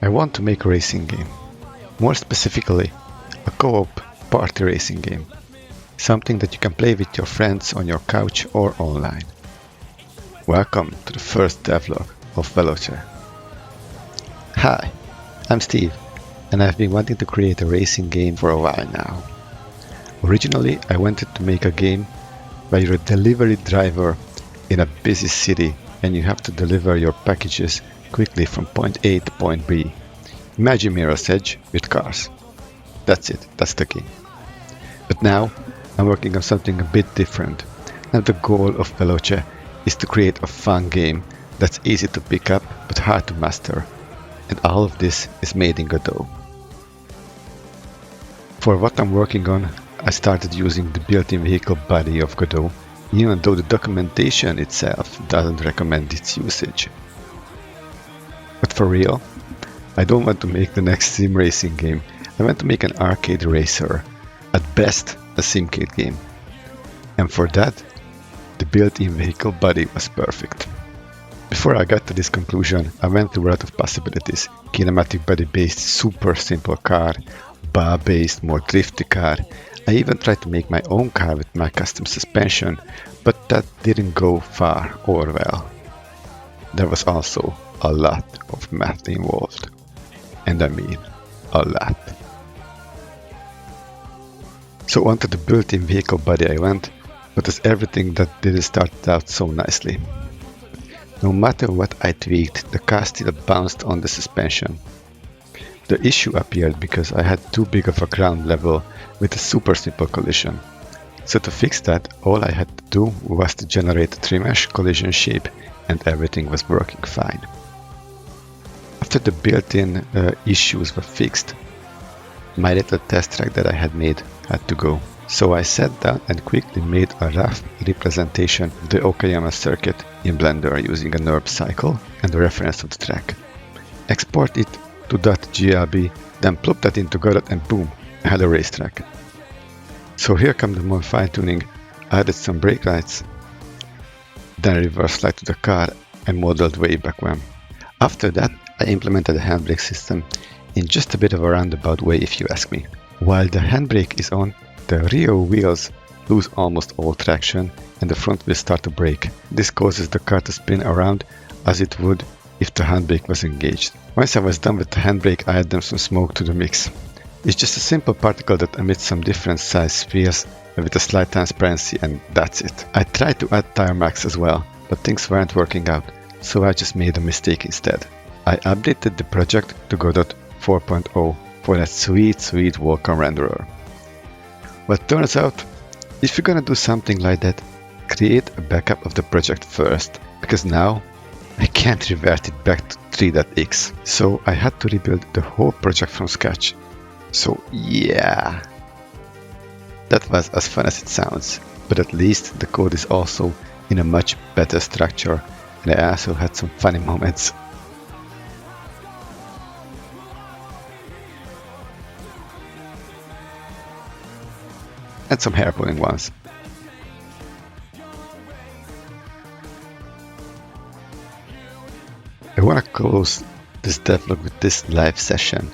I want to make a racing game. More specifically, a co-op party racing game. Something that you can play with your friends on your couch or online. Welcome to the first devlog of Veloce. Hi, I'm Steve, and I've been wanting to create a racing game for a while now. Originally, I wanted to make a game where you're a delivery driver in a busy city and you have to deliver your packages quickly from point A to point B. Imagine Mirror's Edge with cars. That's it, that's the game. But now, I'm working on something a bit different, and the goal of Veloce is to create a fun game that's easy to pick up but hard to master, and all of this is made in Godot. For what I'm working on, I started using the built-in vehicle body of Godot, even though the documentation itself doesn't recommend its usage. But for real, I don't want to make the next sim racing game. I want to make an arcade racer, at best a simcade game. And for that, the built-in vehicle body was perfect. Before I got to this conclusion, I went through a lot of possibilities. Kinematic body-based super simple car, bar-based more drifty car. I even tried to make my own car with my custom suspension, but that didn't go far or well. There was also a lot of math involved. And I mean, a lot. So onto the built-in vehicle body I went, but as everything that didn't start out so nicely. No matter what I tweaked, the car still bounced on the suspension. The issue appeared because I had too big of a ground level with a super simple collision. So to fix that, all I had to do was to generate a trim-mesh collision shape and everything was working fine. After the built-in issues were fixed, my little test track that I had made had to go. So I sat down and quickly made a rough representation of the Okayama circuit in Blender using a NURB cycle and the reference of the track. Export it to .glb, then plop that into Godot and boom, I had a racetrack. So here comes the more fine-tuning. I added some brake lights, then reverse slide to the car and modeled way back when. After that, I implemented a handbrake system in just a bit of a roundabout way if you ask me. While the handbrake is on, the rear wheels lose almost all traction and the front wheels start to brake. This causes the car to spin around as it would if the handbrake was engaged. Once I was done with the handbrake, I added some smoke to the mix. It's just a simple particle that emits some different size spheres with a slight transparency, and that's it. I tried to add tire marks as well, but things weren't working out, so I just made a mistake instead. I updated the project to Godot 4.0 for that sweet Vulkan renderer. But turns out, if you're gonna do something like that, create a backup of the project first, because now I can't revert it back to 3.x. So I had to rebuild the whole project from scratch. So yeah, that was as fun as it sounds, but at least the code is also in a much better structure, and I also had some funny moments. And some hair pulling ones. I want to close this devlog with this live session.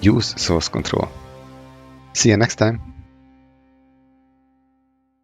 Use source control. See you next time.